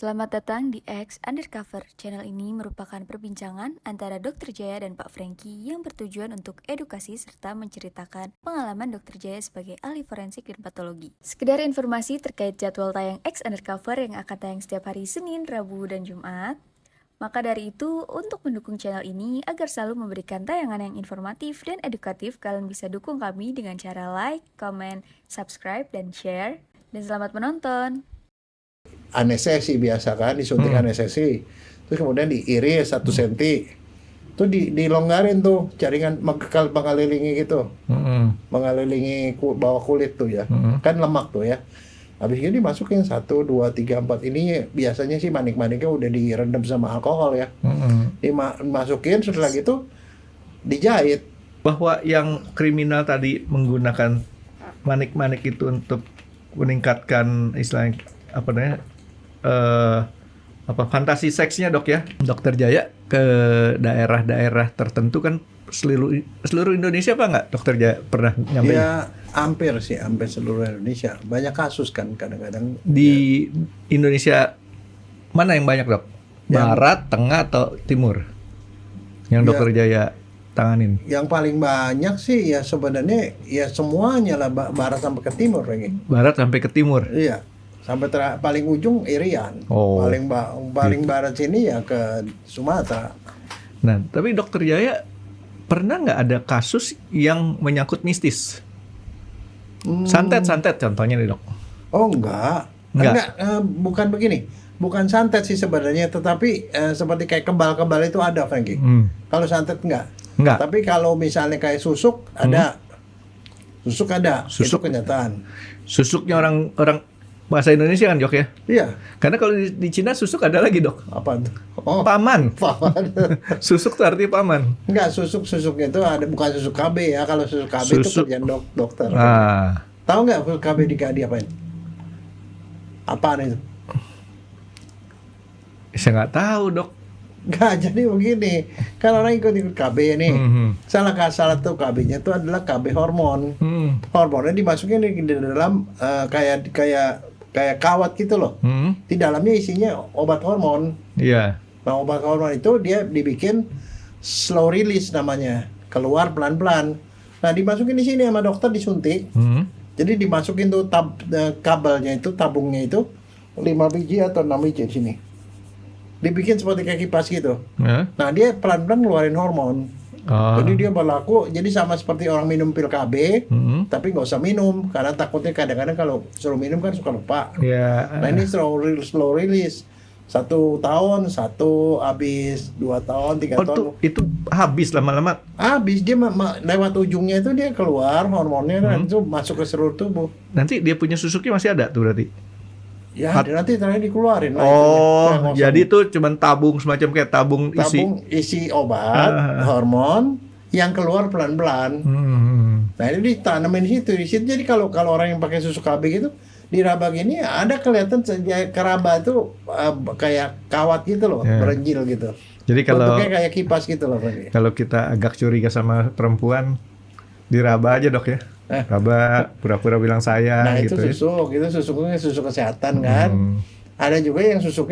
Selamat datang di X Undercover. Channel ini merupakan perbincangan antara Dr. Jaya dan Pak Franky yang bertujuan untuk edukasi serta menceritakan pengalaman Dr. Jaya sebagai ahli forensik dan patologi. Sekedar informasi terkait jadwal tayang X Undercover yang akan tayang setiap hari Senin, Rabu, dan Jumat. Maka dari itu, untuk mendukung channel ini agar selalu memberikan tayangan yang informatif dan edukatif, kalian bisa dukung kami dengan cara like, comment, subscribe, dan share. Dan selamat menonton! Anestesi biasa kan, disuntik anestesi, terus kemudian diiris 1 senti, tuh dilonggarin tuh jaringan mengelilingi gitu, mengelilingi bawah kulit tuh ya, kan lemak tuh ya. Habis itu dimasukin 1, 2, 3, 4 ini biasanya sih manik-maniknya udah direndam sama alkohol ya, dimasukin setelah gitu dijahit. Bahwa yang kriminal tadi menggunakan manik-manik itu untuk meningkatkan istilahnya apa namanya fantasi seksnya, Dok ya. Dokter Jaya ke daerah-daerah tertentu kan seluruh Indonesia apa enggak, Dokter Jaya pernah nyampe? Ya hampir seluruh Indonesia. Banyak kasus kan kadang-kadang di Indonesia mana yang banyak, Dok? Barat, tengah atau timur? Yang Dokter Jaya tanganin. Yang paling banyak sih ya sebenarnya ya semuanya lah, barat sampai ke timur lagi. Barat sampai ke timur. Iya. Sampai paling ujung Irian. Oh. Paling barat sini ya ke Sumatera. Nah, tapi Dokter Jaya pernah nggak ada kasus yang menyangkut mistis? Santet contohnya nih, Dok. Oh enggak. Bukan begini. Bukan santet sih sebenarnya, tetapi seperti kayak kebal-kebal itu ada, Franky. Kalau santet enggak. Tapi kalau misalnya kayak susuk ada. Susuk ada. Susuk. Itu kenyataan. Susuknya orang bahasa Indonesia kan, Dok ya? Iya. Karena kalau di Cina susuk ada lagi, Dok. Apa tuh? Oh, paman. Susuk itu artinya paman. Enggak, susuknya itu ada, bukan susuk KB ya. Kalau susuk KB itu kerjaan dokter. Tahu nggak susuk KB diapain? Apaan itu? Saya nggak tahu, Dok. Nggak, jadi begini. Kan orang ikut KB nih. Salah tuh KB-nya itu adalah KB hormon. Hormonnya dimasukin di dalam kayak kawat gitu loh. Di dalamnya isinya obat hormon. Iya. Nah, obat hormon itu dia dibikin slow release namanya, keluar pelan-pelan. Nah, dimasukin di sini sama dokter, disuntik. Jadi dimasukin tuh kabelnya itu, tabungnya itu 5 biji atau 6 biji di sini. Dibikin seperti kayak kipas gitu. Nah, dia pelan-pelan ngeluarin hormon. Jadi dia berlaku, jadi sama seperti orang minum pil KB, tapi nggak usah minum karena takutnya kadang-kadang kalau suruh minum kan suka lupa. Nah, ini slow release. 1 tahun, habis 2 tahun, 3 tahun. Itu habis lama-lama. Habis dia lewat ujungnya itu dia keluar hormonnya dan itu masuk ke seluruh tubuh. Nanti dia punya susuknya masih ada tuh berarti. Ya, nanti terakhir dikeluarin lah. Jadi itu cuman tabung, semacam kayak tabung isi obat hormon yang keluar pelan-pelan. Nah, ini ditanamin di situ. Jadi kalau orang yang pakai susuk KB gitu diraba gini ada kelihatan keraba itu kayak kawat gitu loh, berenjil gitu. Jadi kalau bentuknya kayak kipas gitu loh, Pak. Kalau kita agak curiga sama perempuan, diraba aja, Dok ya. Raba pura-pura bilang sayang. Nah, gitu. Itu susuknya susuk kesehatan kan. Ada juga yang susuk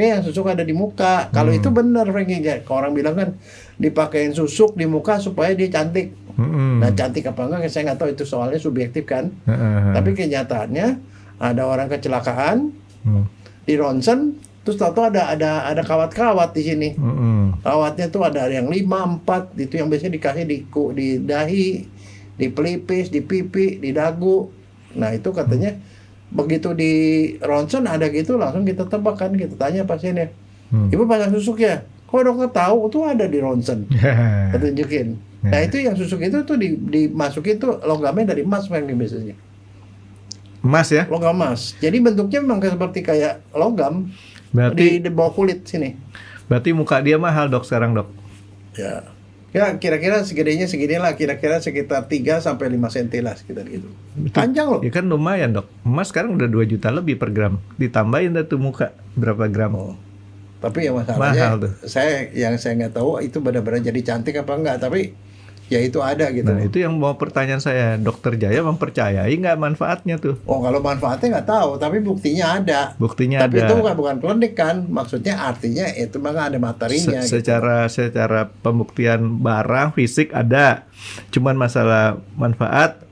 ada di muka. Kalau itu benar, Franky. Orang bilang kan dipakein susuk di muka supaya dia cantik. Nah, cantik apa enggak saya nggak tahu, itu soalnya subjektif kan. Tapi kenyataannya ada orang kecelakaan di ronsen, terus tahu ada kawat-kawat di sini. Kawatnya tuh ada yang 5, 4 itu yang biasanya dikasih di dahi, di pelipis, di pipi, di dagu. Nah, itu katanya begitu di ronsen ada gitu, langsung kita tebak kan, kita tanya pasiennya, Ibu pasang susuk ya? Kok dokter tahu? Tuh ada di ronsen. Kita tunjukin. Nah, itu yang susuk itu tuh dimasukin tuh logamnya dari emas yang biasanya. Emas ya? Logam emas. Jadi bentuknya memang seperti kayak logam. Berarti di bawah kulit sini. Berarti muka dia mahal, Dok, sekarang, Dok. Ya, kira-kira segini lah, kira-kira sekitar 3-5 cm lah, sekitar gitu. Panjang loh. Ya kan lumayan, Dok. Emas sekarang udah 2 juta lebih per gram. Ditambahin dah tuh muka berapa gram. Tapi ya masalahnya, saya nggak tahu itu benar-benar jadi cantik apa enggak. Tapi ya itu ada gitu. Nah itu yang mau pertanyaan saya, Dokter Jaya mempercayai nggak manfaatnya tuh? Oh kalau manfaatnya nggak tahu, tapi buktinya ada. Buktinya Tapi ada. itu bukan klinik kan, maksudnya artinya itu memang ada materinya. Gitu. Secara pembuktian barang fisik ada, cuman masalah manfaat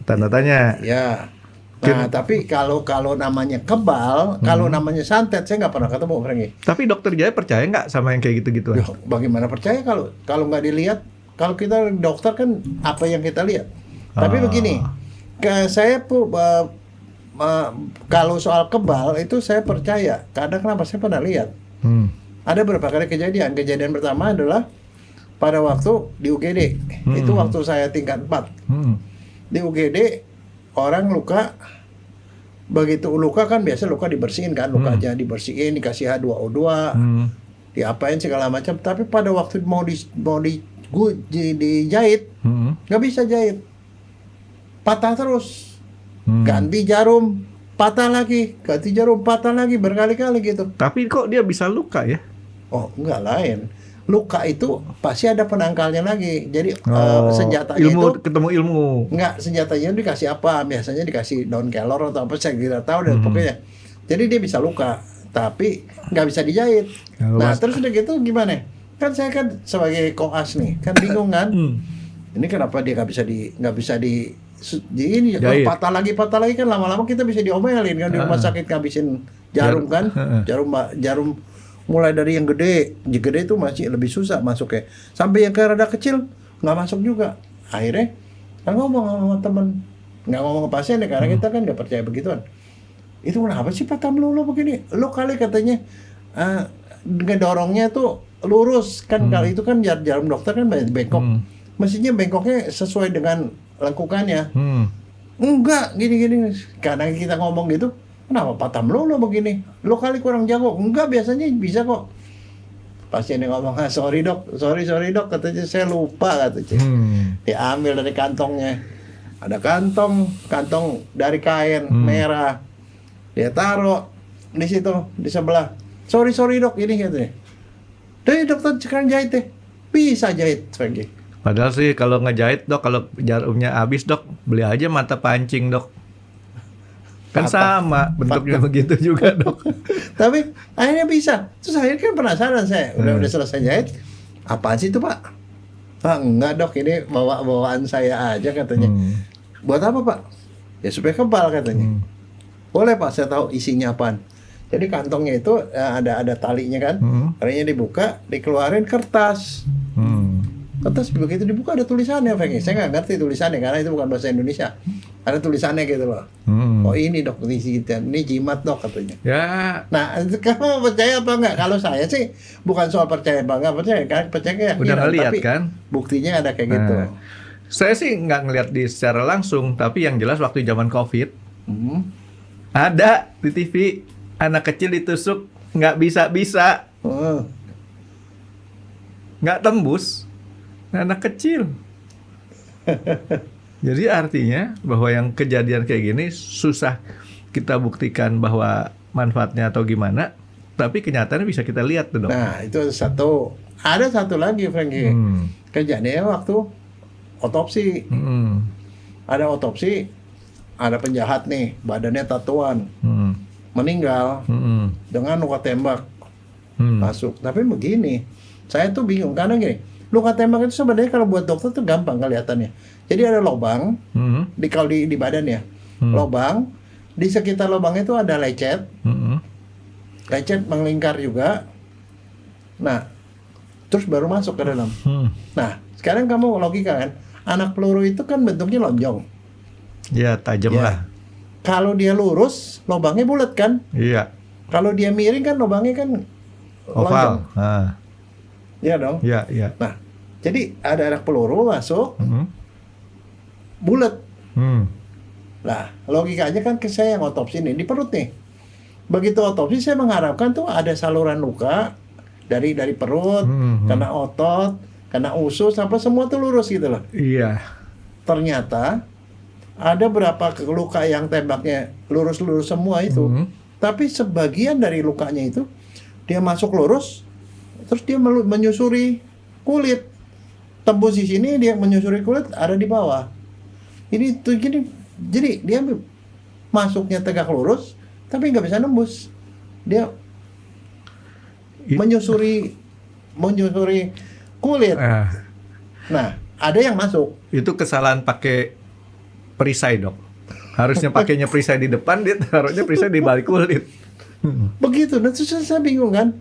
tanda tanya. Ya. Nah tapi kalau namanya kebal, kalau namanya santet, saya nggak pernah ketemu Franky. Tapi Dokter Jaya percaya nggak sama yang kayak gitu-gitu? Bagaimana percaya kalau nggak dilihat? Kalau kita dokter kan apa yang kita lihat. Tapi begini, saya kalau soal kebal itu saya percaya. Karena kenapa? Saya pernah lihat. Ada beberapa kali kejadian. Kejadian pertama adalah pada waktu di UGD. Itu waktu saya tingkat 4. Di UGD orang luka, begitu luka kan biasa luka dibersihin kan, lukanya dibersihin, dikasih H2O2, diapain segala macam. Tapi pada waktu mau dijahit, nggak bisa jahit, patah terus, ganti jarum, patah lagi, ganti jarum, patah lagi, berkali-kali gitu. Tapi kok dia bisa luka ya? Oh enggak, lain. Luka itu pasti ada penangkalnya lagi. Jadi senjatanya ilmu, itu ketemu ilmu. enggak, senjatanya dikasih apa? Biasanya dikasih daun kelor atau apa, saya tidak tahu dan pokoknya. Jadi dia bisa luka, tapi nggak bisa dijahit. Nah terus udah gitu gimana? Kan saya kan sebagai koas nih, kan bingung kan? Ini kenapa dia nggak bisa di ini patah lagi kan lama-lama kita bisa diomelin kan di rumah sakit ngabisin jarum kan, jarum mulai dari yang gede itu masih lebih susah masuknya, sampai yang rada kecil nggak masuk juga. Akhirnya kan ngomong sama temen, nggak ngomong ke pasien ya, karena kita kan nggak percaya begituan. Itu kenapa sih patah melulu begini? Lo kali katanya ngedorongnya tuh lurus kan, kalau itu kan jarum dokter kan bengkok, mestinya bengkoknya sesuai dengan lengkukannya. Enggak, gini. Kadang kita ngomong gitu, kenapa patah melulu begini? Lo kali kurang jago. Enggak, biasanya bisa kok. Pasien yang ngomong, sorry dok, katanya saya lupa katanya. Diambil dari kantongnya. Ada kantong dari kain merah. Dia taruh di situ, di sebelah. Sorry dok, ini katanya. Dari dokter sekarang jahit deh. Bisa jahit lagi. Padahal sih kalau ngejahit dok, kalau jarumnya habis dok, beli aja mata pancing dok. Kan sama bentuknya begitu juga dok. Tapi akhirnya bisa. Terus akhirnya kan penasaran saya. Udah selesai jahit. Apaan sih itu pak? Pak enggak dok, ini bawaan saya aja katanya. Buat apa pak? Ya supaya kebal katanya. Boleh pak, saya tahu isinya apaan. Jadi kantongnya itu ada talinya kan. Talinya dibuka, dikeluarin kertas. Kertas begitu dibuka ada tulisannya, Franky. Saya nggak ngerti tulisannya karena itu bukan bahasa Indonesia. Ada tulisannya gitu loh. Oh ini dok, ini jimat dok katanya. Ya. Nah, kamu percaya apa enggak? Kalau saya sih bukan soal percaya apa enggak percaya, kan percaya kayak udah ngeliat tapi kan? Buktinya ada kayak gitu. Saya sih nggak ngeliat secara langsung, tapi yang jelas waktu zaman COVID ada di TV anak kecil ditusuk nggak bisa, nggak tembus. Anak kecil. Jadi artinya bahwa yang kejadian kayak gini susah kita buktikan bahwa manfaatnya atau gimana, tapi kenyataannya bisa kita lihat tuh dok. Nah itu satu. Ada satu lagi Franky. Kejadiannya waktu otopsi. Ada otopsi, ada penjahat nih, badannya tatuan, meninggal dengan luka tembak masuk. Tapi begini, saya tuh bingung karena gini. Luka tembak itu sebenarnya kalau buat dokter tuh gampang kelihatannya. Jadi ada lubang di badannya, lubang di sekitar lubang itu ada lecet, lecet melingkar juga. Nah, terus baru masuk ke dalam. Nah, sekarang kamu logika kan, anak peluru itu kan bentuknya lonjong. Ya tajam lah. Kalau dia lurus, lubangnya bulat kan? Iya. Kalau dia miring kan lubangnya kan oval. Iya dong. Iya. Nah, jadi ada anak peluru masuk, bulat. Nah, logikanya kan saya yang otopsi nih di perut nih. Begitu otopsi saya mengharapkan tuh ada saluran luka dari perut, kena otot, kena usus, apa semua tuh lurus gitu loh. Iya. Ternyata ada berapa luka yang tembaknya lurus-lurus semua itu, tapi sebagian dari lukanya itu dia masuk lurus. Terus dia menyusuri kulit. tembus di sini, dia menyusuri kulit, ada di bawah. Ini tuh gini, jadi dia masuknya tegak lurus, tapi nggak bisa nembus. Dia menyusuri kulit. Nah, ada yang masuk. Itu kesalahan pakai perisai, Dok. Harusnya pakainya perisai di depan, dia taruhnya perisai di balik kulit. Begitu, dan terus saya bingung kan.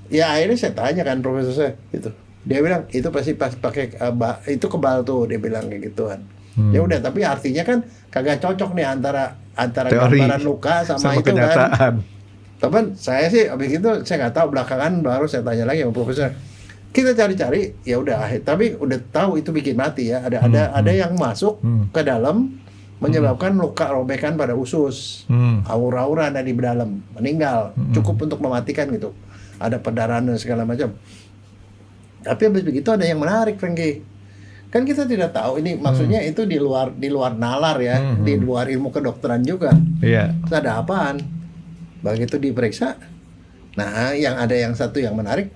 Ya akhirnya saya tanya kan profesor saya gitu. Dia bilang itu pasti pas pakai itu kebal tuh, dia bilang kayak gituan. Ya udah, tapi artinya kan kagak cocok nih antara teori gambaran luka sama itu kenyataan. kan. Tapi saya sih abis itu saya nggak tahu, belakangan baru saya tanya lagi sama profesor. Kita cari-cari, ya udah, tapi udah tahu itu bikin mati ya. Ada yang masuk ke dalam menyebabkan luka robekan pada usus, aura-aura ada di dalam, meninggal, cukup untuk mematikan gitu. Ada perdarahan dan segala macam. Tapi habis begitu ada yang menarik, Frankie. Kan kita tidak tahu ini maksudnya itu di luar nalar ya, di luar ilmu kedokteran juga. Iya. Ada apaan? Begitu diperiksa. Nah, ada yang satu yang menarik,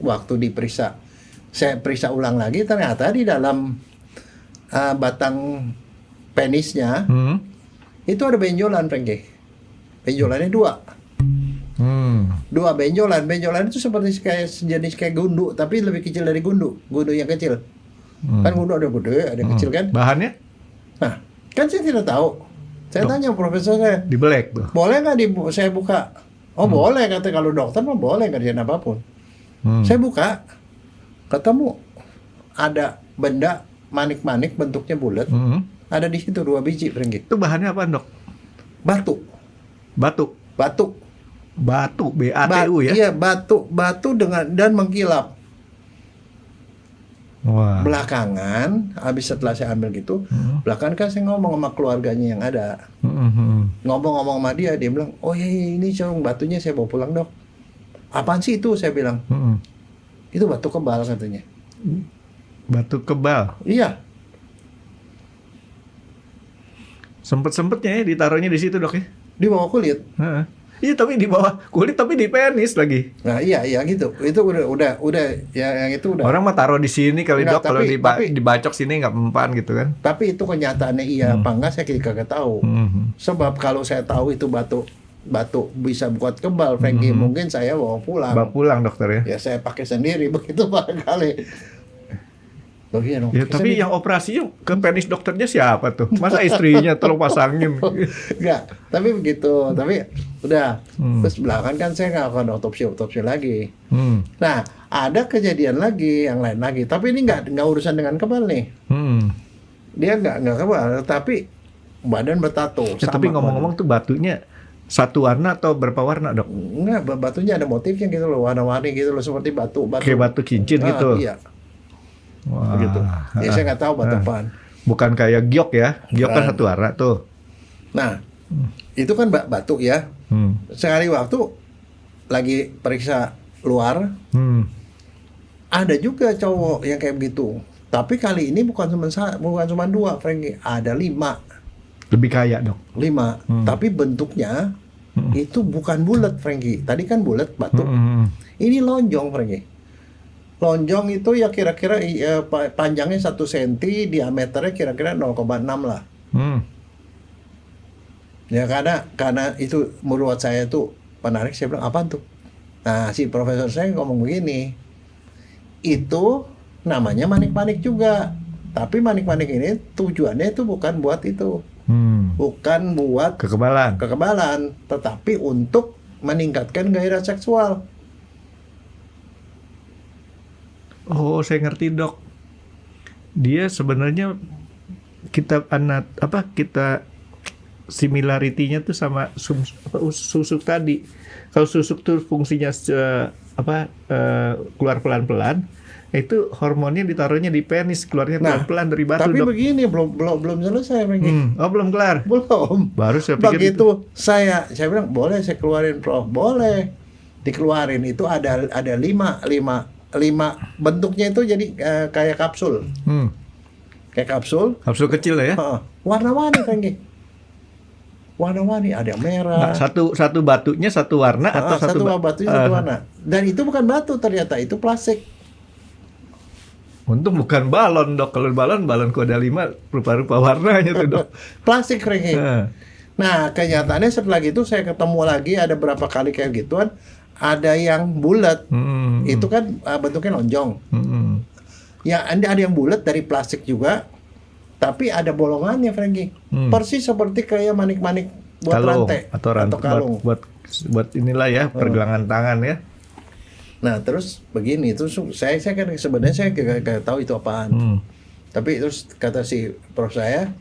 waktu diperiksa, saya periksa ulang lagi, ternyata di dalam batang penisnya itu ada benjolan, Frankie. Benjolannya dua benjolan itu seperti sejenis kayak gundu, tapi lebih kecil dari gundu yang kecil. Kan gundu ada gede, ada kecil kan. Bahannya? Nah, kan saya tidak tahu. Saya tanya profesor saya, Dibelek tuh. boleh nggak saya buka? Oh boleh, kata, kalau dokter mah boleh kerjain apapun. Saya buka, ketemu ada benda manik-manik bentuknya bulat, ada di situ 2 biji, Frankie. Itu bahannya apa, Dok? Batu, Batu, BATU ya? Iya, batu dan mengkilap. Wah. Belakangan, habis setelah saya ambil gitu, belakangan kan saya ngomong sama keluarganya yang ada. Ngomong-ngomong sama dia bilang, oh iya, ini corong batunya saya bawa pulang, Dok. Apaan sih itu? Saya bilang. Itu batu kebal katanya. Batu kebal. Iya. Sempet-sempetnya ya ditaruhnya di situ, Dok ya? Di bawah kulit. Iya, tapi di bawah kulit, tapi di penis lagi. Nah, iya gitu. Itu udah ya, yang itu udah. Orang mah taruh di sini kali, Enggak, Dok, kalau tapi dibacok sini nggak mempan gitu kan. Tapi itu kenyataannya iya apa enggak saya kagak tahu. Sebab kalau saya tahu itu batu bisa buat kebal, Frankie, mungkin saya bawa pulang. Bawa pulang, dokter ya. Ya saya pakai sendiri begitu barangkali. Bagian, Ya, tapi yang operasinya ke penis dokternya siapa tuh? Masa istrinya tolong pasangin? Enggak, tapi begitu. Tapi udah. Terus belakangan kan saya nggak akan otopsi lagi. Nah, ada kejadian lagi yang lain lagi. Tapi ini nggak urusan dengan kebal nih. Dia nggak kebal, tapi badan bertato. Ya, tapi ngomong-ngomong tuh batunya satu warna atau berapa warna, Dok? Enggak, batunya ada motifnya gitu loh, warna-warni gitu loh, seperti batu. Kayak batu cincin gitu. Iya. Wah. Begitu. Ya, saya nggak tahu batu apaan. Bukan kayak giok ya. Giok kan satu warna tuh. Nah, itu kan batu ya. Sekali waktu lagi periksa luar, ada juga cowok yang kayak begitu. Tapi kali ini bukan cuma 2, Frankie. Ada 5. Lebih kaya, Dok. 5. Tapi bentuknya itu bukan bulat, Frankie. Tadi kan bulat batu. Ini lonjong, Frankie. Lonjong itu ya kira-kira panjangnya 1 cm, diameternya kira-kira 0,6 lah. Ya karena itu menurut saya tuh menarik, saya bilang apaan tuh? Nah, si profesor saya ngomong begini, itu namanya manik-manik juga. Tapi manik-manik ini tujuannya itu bukan buat itu. Bukan buat kekebalan, tetapi untuk meningkatkan gairah seksual. Oh, saya ngerti, Dok. Dia sebenarnya kita similarity-nya tuh sama susuk tadi. Kalau susuk tuh fungsinya keluar pelan-pelan, itu hormonnya ditaruhnya di penis, keluarnya pelan-pelan dari batu, tapi Dok. begini, belum selesai, begini. Oh, belum kelar. Belum. Baru saya pikir begitu saya bilang boleh saya keluarin, Prof. Boleh dikeluarin. Itu ada 5 bentuknya itu jadi kayak kapsul. Kayak kapsul. Kapsul kecil ya? Warna-warni, Frankie. Warna-warni, ada yang merah. Nah, satu batunya satu warna atau satu batunya satu warna. Dan itu bukan batu ternyata, itu plastik. Untung bukan balon dok. Kalau balonku ada 5 rupa-rupa warnanya tuh dok. Plastik Franky. Nah. Nah, kenyataannya setelah gitu saya ketemu lagi ada berapa kali kayak gituan, ada yang bulat. Itu kan bentuknya lonjong. Ya, ada yang bulat dari plastik juga, tapi ada bolongannya, Franky. Persis seperti kayak manik-manik buat Kalung, rantai atau kalung. Buat inilah ya pergelangan tangan ya. Nah, terus begini, terus saya kan sebenarnya saya gak tahu itu apaan. Tapi terus kata si prof saya,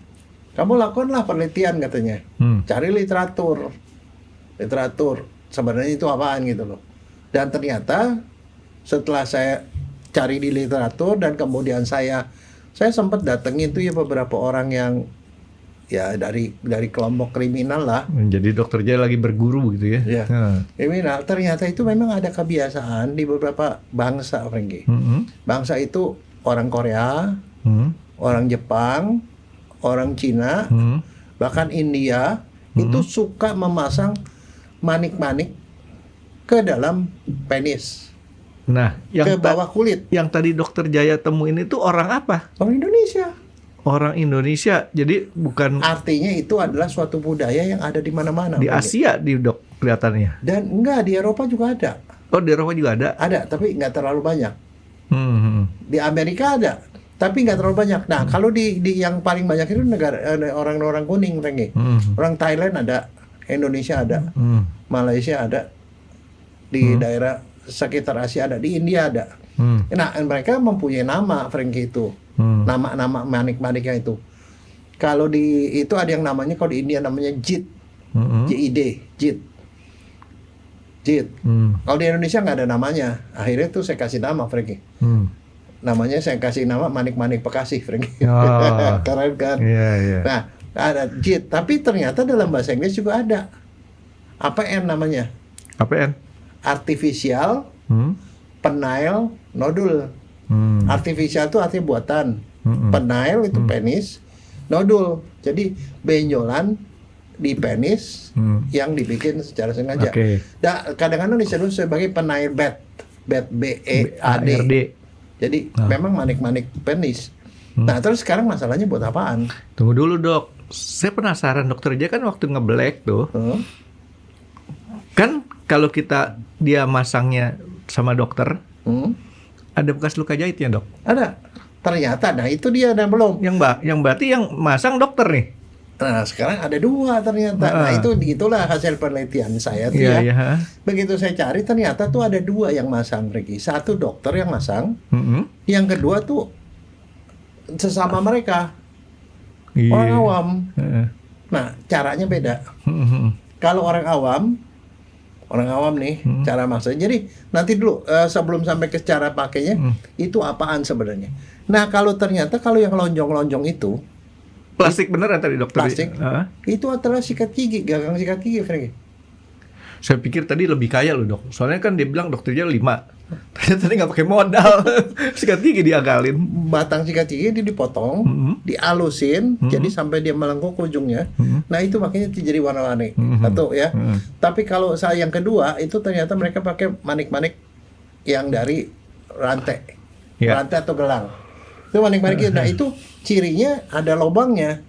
kamu lakukanlah penelitian katanya. Cari literatur sebenarnya itu apaan gitu loh. Dan ternyata setelah saya cari di literatur dan kemudian saya sempat datengin tuh ya beberapa orang yang ya dari kelompok kriminal lah. Jadi dokter Jaya lagi berguru gitu ya. Ya. Kriminal. Ternyata itu memang ada kebiasaan di beberapa bangsa, Franky. Bangsa itu orang Korea, orang Jepang, orang Cina, bahkan India itu suka memasang manik-manik ke dalam penis. Nah, ke bawah kulit. Yang tadi dokter Jaya temuin itu orang apa? Orang Indonesia. Orang Indonesia. Jadi bukan. Artinya itu adalah suatu budaya yang ada di mana-mana. Di Asia di dok kelihatannya. Dan enggak, di Eropa juga ada. Oh, di Eropa juga ada. Ada, tapi nggak terlalu banyak. Di Amerika ada, tapi nggak terlalu banyak. Nah, kalau di yang paling banyak itu negara orang-orang kuning, Franky. Orang Thailand ada, Indonesia ada, Malaysia ada, di daerah sekitar Asia ada, di India ada. Nah, mereka mempunyai nama, Franky itu. Nama-nama manik-maniknya itu. Kalau di itu ada yang namanya, kalau di India namanya JIT. JID, JIT. JIT. Kalau di Indonesia nggak ada namanya. Akhirnya tuh saya kasih nama, Franky. Namanya saya kasih nama manik-manik Bekasi, Franky. Keren kan? Yeah. Nah, ada JIT, tapi ternyata dalam bahasa Inggris juga ada. APN namanya. APN? Artificial penile nodule. Artificial itu artinya buatan. Penile itu penis, nodul. Jadi benjolan di penis yang dibikin secara sengaja. Kadang-kadang disebut sebagai penile bed, BEAD. Jadi memang manik-manik penis. Nah, terus sekarang masalahnya buat apaan? Tunggu dulu dok. Saya penasaran, dokter Jaya kan waktu ngeblack tuh. Kan kalau dia masangnya sama dokter, ada bekas luka jahitnya dok? Ada. Ternyata, nah itu dia dan belum. Yang berarti yang masang dokter nih. Nah, sekarang ada 2 ternyata. Nah, itulah hasil penelitian saya tuh ya. Begitu saya cari ternyata tuh ada 2 yang masang, Ricky. Satu dokter yang masang, yang kedua tuh sesama mereka. Orang awam. Nah, caranya beda. Kalau orang awam nih cara masang. Jadi nanti dulu sebelum sampai ke cara pakainya itu apaan sebenarnya. Nah, kalau ternyata kalau yang lonjong-lonjong itu plastik beneran tadi dokter. Plastik. Itu adalah sikat gigi, gagang sikat gigi, Franky. Saya pikir tadi lebih kaya loh dok. Soalnya kan dia bilang dokternya 5. Ternyata tadi nggak pakai modal. Sikat gigi diakalin. Batang sikat gigi dipotong, dialusin, jadi sampai dia melengkung ujungnya. Nah, itu makanya jadi warna-warni. Satu ya. Tapi kalau saya yang kedua itu ternyata mereka pakai manik-manik yang dari rantai, rantai atau gelang. Itu manik-manik. Nah, itu cirinya ada lubangnya.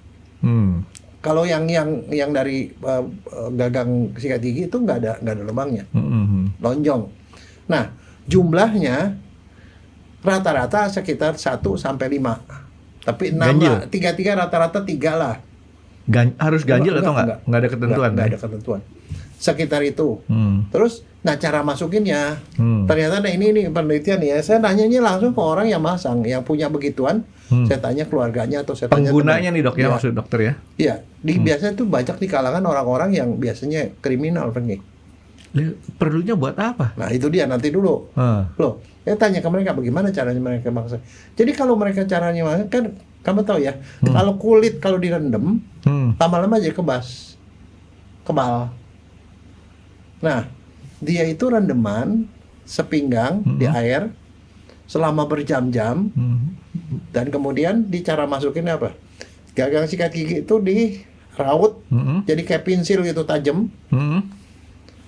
Kalau yang dari gagang sikat gigi itu nggak ada lubangnya, lonjong. Nah, jumlahnya rata-rata sekitar 1 sampai 5. Tapi 6 lah, 3 rata-rata 3 lah. Harus ganjil atau enggak? Enggak ada ketentuan. Enggak ada ketentuan. Sekitar itu. Terus, nah cara masukinnya, ternyata ini penelitian ya. Saya nanyanya langsung ke orang yang masang, yang punya begituan. Saya tanya keluarganya atau saya tanya penggunanya nih dok ya, maksud dokter ya? Iya, biasanya tuh banyak di kalangan orang-orang yang biasanya kriminal, Franky. Perlunya buat apa? Nah, itu dia, nanti dulu. Loh, saya tanya ke mereka bagaimana caranya mereka masang. Jadi kalau mereka caranya masang, kan kamu tahu ya, kalau kulit kalau direndam, lama-lama aja kebal. Nah, dia itu rendeman sepinggang di air selama berjam-jam, dan kemudian di cara masukin apa? Gagang sikat gigi itu diraut, jadi kayak pensil gitu tajam.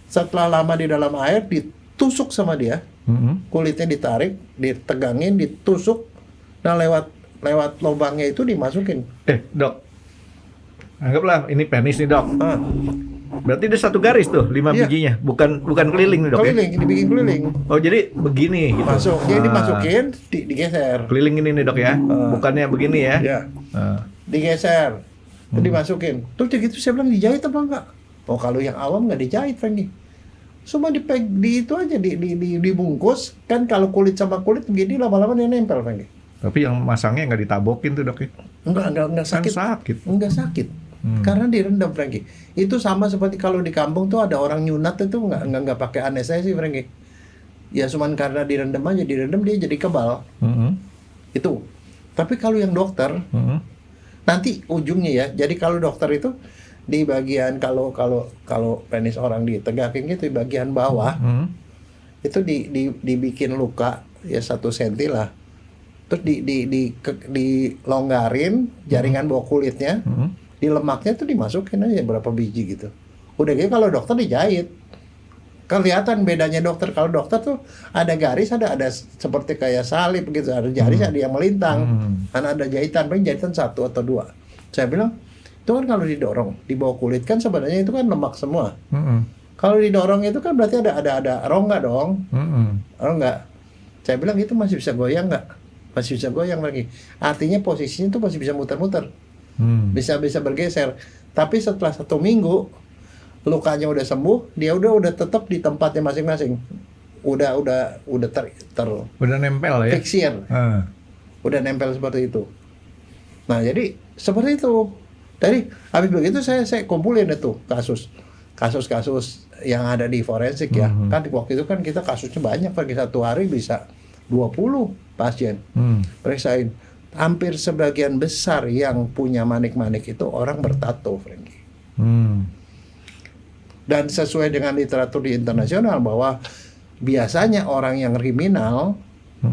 Setelah lama di dalam air, ditusuk sama dia, kulitnya ditarik, ditegangin, ditusuk, Nah lewat lubangnya itu dimasukin. Dok, anggaplah ini penis nih dok. Ah, Berarti ada satu garis tuh, 5 Iya. bijinya, bukan keliling nih dok ya? keliling, dibikin keliling. Oh jadi begini gitu. Masuk, jadi dimasukin, digeser. Keliling ini nih dok ya, bukannya begini ya? Ya, Ah. digeser, terus dimasukin. Terus gitu saya bilang dijahit apa enggak? Oh kalau yang awam nggak dijahit, Franky. Cuma di itu aja dibungkus kan, kalau kulit sama kulit begini lama-lama dia nempel, Franky. Tapi yang masangnya nggak ditabokin tuh dok ya? Enggak Kan sakit. sakit. Enggak sakit. Karena direndam, Franky. Itu sama seperti kalau di kampung tuh ada orang nyunat itu enggak pakai anestesi, Franky. Ya cuman karena direndam aja, direndam dia jadi kebal. Itu. Tapi kalau yang dokter nanti ujungnya ya. Jadi kalau dokter itu di bagian kalau penis orang ditegakin gitu di bagian bawah itu dibikin luka ya 1 senti lah. Terus dilonggarin jaringan bawah kulitnya. Di lemaknya tuh dimasukin aja berapa biji gitu. Udah gitu kalau dokter dijahit. Kelihatan bedanya dokter. Kalau dokter tuh ada garis, ada seperti kayak salib gitu, ada garis, ada yang melintang. Kan ada jahitan, paling jahitan 1 atau 2. Saya bilang, itu kan kalau didorong di bawah kulit kan sebenarnya itu kan lemak semua. Kalau didorong itu kan berarti ada rongga dong. Rongga. Saya bilang itu masih bisa goyang nggak? Masih bisa goyang lagi. Artinya posisinya itu masih bisa muter-muter. Bisa bergeser. Tapi setelah 1 minggu lukanya udah sembuh, dia udah tetap di tempatnya masing-masing. Udah Udah nempel ya? fiksir. Udah nempel seperti itu. Nah, jadi seperti itu. Dari habis begitu saya kumpulin itu kasus-kasus yang ada di forensik ya. Kan waktu itu kan kita kasusnya banyak, pagi 1 hari bisa 20 pasien periksain. Hampir sebagian besar yang punya manik-manik itu orang bertato, Franky. Dan sesuai dengan literatur di internasional bahwa biasanya orang yang kriminal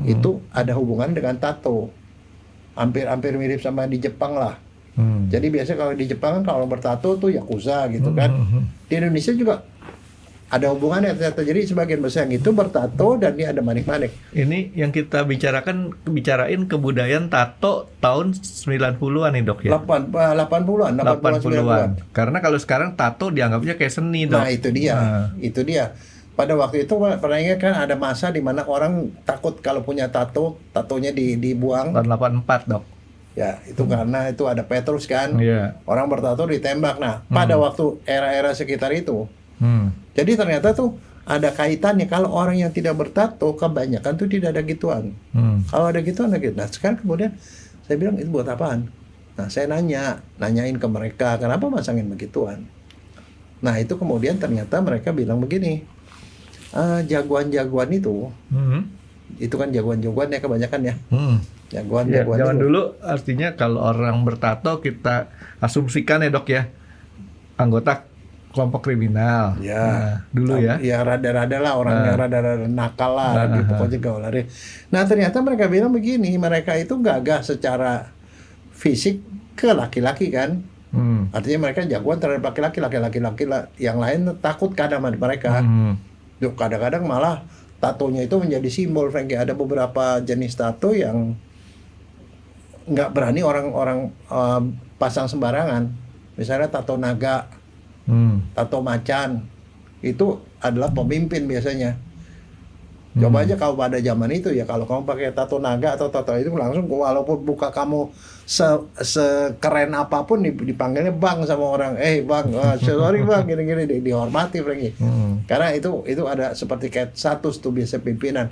itu ada hubungan dengan tato. Hampir mirip sama di Jepang lah. Jadi biasanya kalau di Jepang kan kalau bertato tuh yakuza gitu kan. Di Indonesia juga ada hubungannya ternyata. Jadi sebagian besar yang itu bertato dan dia ada manik-manik. Ini yang kita bicarain kebudayaan tato tahun 90-an nih dok ya? 80-an. Karena kalau sekarang tato dianggapnya kayak seni dok. Nah itu dia. Pada waktu itu pernah ingat kan ada masa di mana orang takut kalau punya tatonya dibuang. Tahun 84 dok. Ya itu karena itu ada Petrus kan. Orang bertato ditembak. Nah pada waktu era-era sekitar itu. Jadi ternyata tuh ada kaitannya. Kalau orang yang tidak bertato kebanyakan tuh tidak ada gituan. Kalau ada gituan ada gitu. Nah sekarang kemudian saya bilang itu buat apaan? Nah saya nanyain ke mereka kenapa masangin begituan. Nah itu kemudian ternyata mereka bilang begini, jagoan-jagoan itu kan jagoan-jagoan ya kebanyakan ya. Jagoan-jagoan Zaman itu. dulu artinya kalau orang bertato kita asumsikan ya dok ya, anggota kelompok kriminal. Ya, dulu ya. Ya rada-rada lah orang yang rada-rada nakal lah, pokoknya gaul lari. Nah ternyata mereka bilang begini, mereka itu gagah secara fisik ke laki-laki kan. Artinya mereka jagoan terhadap laki-laki yang lain takut kadang mereka. Kadang-kadang malah tatonya itu menjadi simbol, Franky. Ada beberapa jenis tato yang nggak berani orang pasang sembarangan. Misalnya tato naga, tato macan, itu adalah pemimpin biasanya. Coba aja kalau pada zaman itu ya, kalau kamu pakai tato naga atau tato itu langsung walaupun buka kamu sekeren apapun dipanggilnya bang sama orang. Bang, sorry bang, gini-gini dihormati, Franky. Karena itu ada seperti kayak status tuh biasa pimpinan.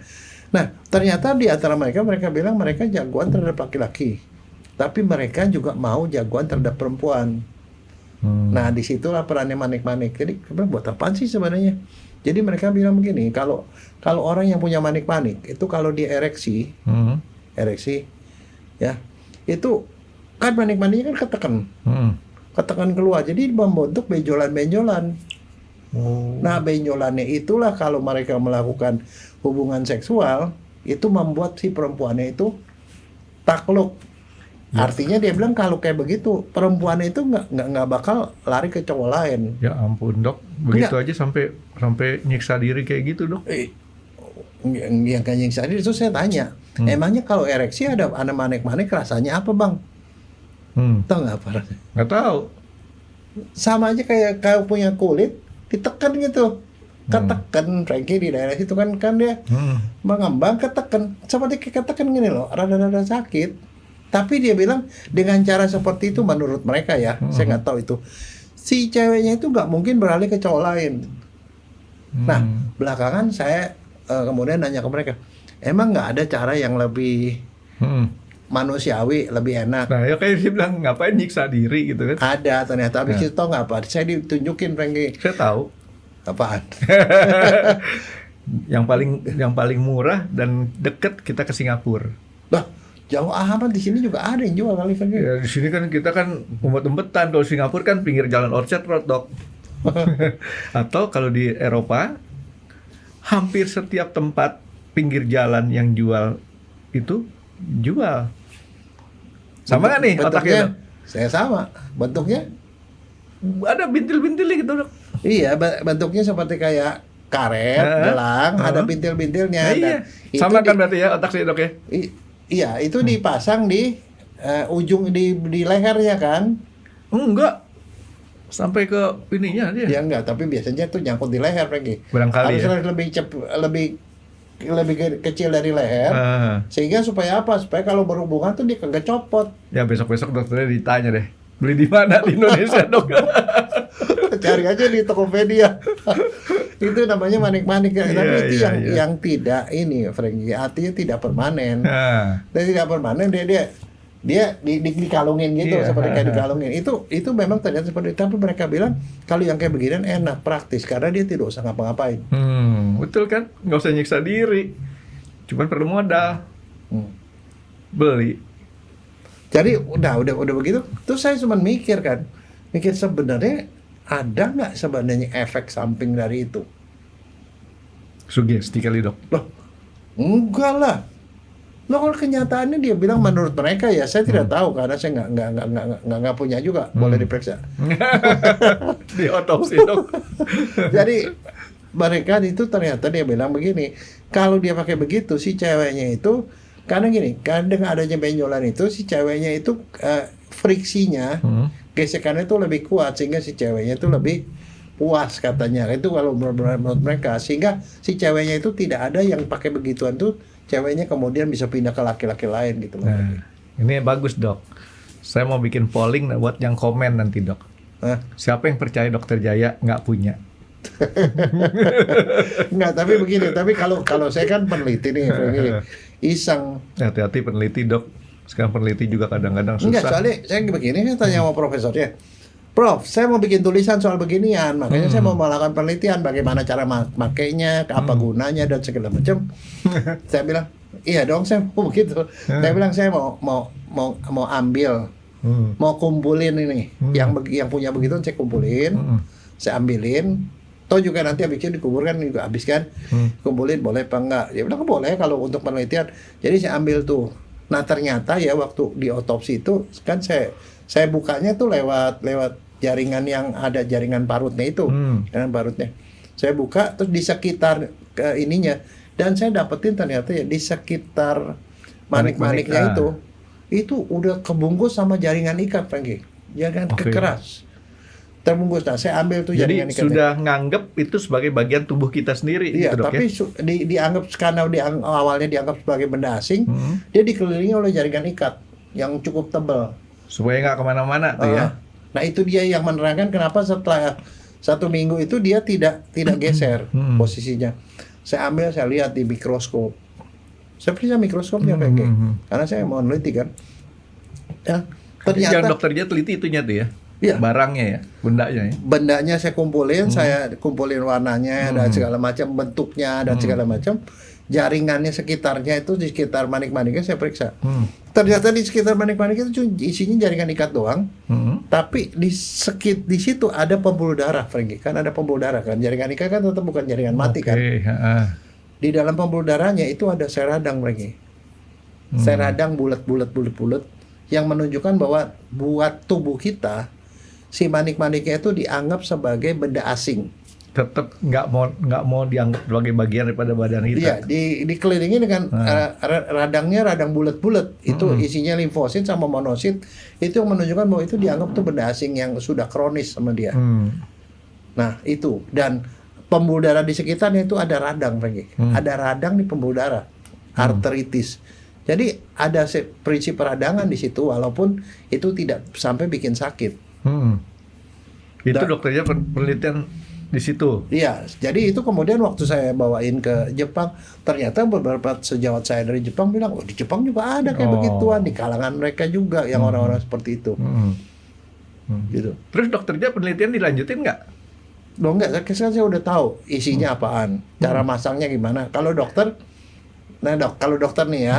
Nah ternyata di antara mereka bilang mereka jagoan terhadap laki-laki, tapi mereka juga mau jagoan terhadap perempuan. Nah disitulah perannya manik-manik. Jadi buat apaan sih sebenarnya? Jadi mereka bilang begini, kalau orang yang punya manik-manik itu kalau dia ereksi, ya itu kan manik-maniknya kan ketekan keluar, jadi membentuk benjolan-benjolan. Nah benjolannya itulah kalau mereka melakukan hubungan seksual itu membuat si perempuannya itu takluk. Artinya dia bilang kalau kayak begitu perempuan itu nggak bakal lari ke cowok lain. Ya ampun dok, begitu aja sampai nyiksa diri kayak gitu dok. Yang kayak nyiksa diri itu saya tanya, Emangnya kalau ereksi ada manik-manik rasanya apa bang? Tahu nggak apa rasanya? Nggak tahu. Sama aja kayak kau punya kulit ditekan gitu, ketekan Frankie di daerah situ kan dia mengembang ketekan, seperti ketekan gini loh, rada-rada sakit. Tapi dia bilang dengan cara seperti itu menurut mereka ya, saya nggak tahu itu, si ceweknya itu nggak mungkin beralih ke cowok lain. Nah belakangan saya kemudian nanya ke mereka, emang nggak ada cara yang lebih manusiawi, lebih enak? Nah ya kayak dia bilang ngapain nyiksa diri gitu kan. Ada ternyata, habis itu tau nggak apa? Saya ditunjukin Frankie. Saya tahu. Apaan? yang paling murah dan deket kita ke Singapura. Lah, jauh amat, di sini juga ada yang jual kali Frankie. Ya di sini kan kita kan umpet-umpetan, kalau Singapura kan pinggir jalan Orchard Road, Dok. Atau kalau di Eropa hampir setiap tempat pinggir jalan yang jual itu jual. Sama nggak nih otaknya? Saya sama. Bentuknya? Ada bintil-bintilnya gitu, Dok. Iya, bentuknya seperti kayak karet, gelang, ada bintil-bintilnya. Nah, iya. Sama kan berarti ya otak saya, Dok ya? Iya, itu dipasang di ujung di lehernya kan? Enggak. Sampai ke ininya dia. Ya enggak, tapi biasanya tuh nyangkut di leher, Frankie. Barangkali harus ya. lebih kecil dari leher, sehingga supaya apa? Supaya kalau berhubungan tuh dia kagak copot. Ya besok-besok dokternya ditanya deh, beli di mana di Indonesia, Dok? Cari aja di Tokopedia. Itu namanya manik-manik. Tapi itu yang tidak ini, Frankie, artinya tidak permanen. Dan tidak permanen, dia dikalungin gitu, seperti kayak dikalungin. Itu memang ternyata seperti itu. Tapi mereka bilang kalau yang kayak beginian enak, praktis, karena dia tidak usah ngapa-ngapain. Betul kan? Nggak usah nyiksa diri, cuman perlu modal. Beli. Jadi udah begitu. Terus saya cuma mikir sebenarnya ada nggak sebenarnya efek samping dari itu? Sugesti kali, Dok. Loh, enggak lah. Loh, kalau kenyataannya dia bilang menurut mereka ya, saya tidak tahu karena saya nggak punya juga, boleh diperiksa. Di otopsi, Dok. Jadi mereka itu ternyata dia bilang begini, kalau dia pakai begitu si ceweknya itu, karena gini, kan dengan adanya benjolan itu si ceweknya itu friksinya, gesekannya itu lebih kuat sehingga si ceweknya itu lebih puas katanya. Itu kalau menurut mereka, sehingga si ceweknya itu tidak ada yang pakai begituan tuh, ceweknya kemudian bisa pindah ke laki-laki lain gitu. Nah, ini bagus, Dok. Saya mau bikin polling buat yang komen nanti, Dok. Siapa yang percaya Dokter Jaya nggak punya? Enggak, tapi begini. Tapi kalau saya kan peneliti nih, iseng. Hati-hati peneliti, Dok. Sekarang peneliti juga kadang-kadang susah. Enggak, soalnya saya begini, saya tanya sama profesornya. Prof, saya mau bikin tulisan soal beginian, makanya saya mau melakukan penelitian bagaimana cara makainya, apa gunanya dan segala macam. Saya bilang, iya dong, saya mau begitu. Saya bilang saya mau ambil, mau kumpulin ini, yang punya begitu saya kumpulin, saya ambilin. Toh juga nanti habisnya dikuburkan juga habis kan, kumpulin boleh apa enggak? Dia bilang boleh kalau untuk penelitian. Jadi saya ambil tuh. Nah ternyata ya waktu di otopsi itu kan saya bukanya tuh lewat jaringan yang ada jaringan parutnya itu, jaringan parutnya. Saya buka terus di sekitar ininya, dan saya dapetin ternyata ya di sekitar manik-maniknya itu udah kebungkus sama jaringan ikat, Frankie, jaringan keras, terbungkus. Nah saya ambil tuh jaringan ikatnya. Jadi sudah nganggep itu sebagai bagian tubuh kita sendiri. Iya, gitu, Dok, tapi ya? dianggap karena awalnya dianggap sebagai benda asing, dia dikelilingi oleh jaringan ikat yang cukup tebal supaya nggak kemana-mana tuh ya. Nah itu dia yang menerangkan kenapa setelah 1 minggu itu dia tidak geser posisinya. Saya ambil, saya lihat di mikroskop. Saya periksa mikroskopnya karena saya mau neliti kan. Ya, ternyata yang dokter dia teliti itunya tuh ya. Iya. Barangnya ya, bendanya ya. Bendanya saya kumpulin, saya kumpulin warnanya dan segala macam, bentuknya dan segala macam. Jaringannya sekitarnya itu di sekitar manik-maniknya saya periksa. Ternyata di sekitar manik-manik itu isinya jaringan ikat doang. Tapi di situ ada pembuluh darah, Frankie. Kan ada pembuluh darah kan. Jaringan ikat kan tetap bukan jaringan mati kan. Di dalam pembuluh darahnya itu ada sel radang, Frankie. Sel radang bulat yang menunjukkan bahwa buat tubuh kita si manik-maniknya itu dianggap sebagai benda asing. tetap nggak mau dianggap sebagai bagian daripada badan Iya, kita. dikelilingi dengan radangnya radang bulat-bulat. Itu isinya limfosit sama monosit. Itu yang menunjukkan bahwa itu dianggap tuh benda asing yang sudah kronis sama dia. Nah, itu. Dan pembuluh darah di sekitarnya itu ada radang, Ada radang di pembuluh darah, arteritis. Jadi ada prinsip peradangan di situ, walaupun itu tidak sampai bikin sakit. Itu dokternya penelitian di situ. Iya, jadi itu kemudian waktu saya bawain ke Jepang, ternyata beberapa sejawat saya dari Jepang bilang, oh di Jepang juga ada kayak begituan, di kalangan mereka juga yang orang-orang seperti itu. Gitu. Terus dokternya penelitian dilanjutin nggak? Loh enggak, saya udah tahu isinya apaan, cara masangnya gimana. Kalau dokter, kalau dokter nih ya,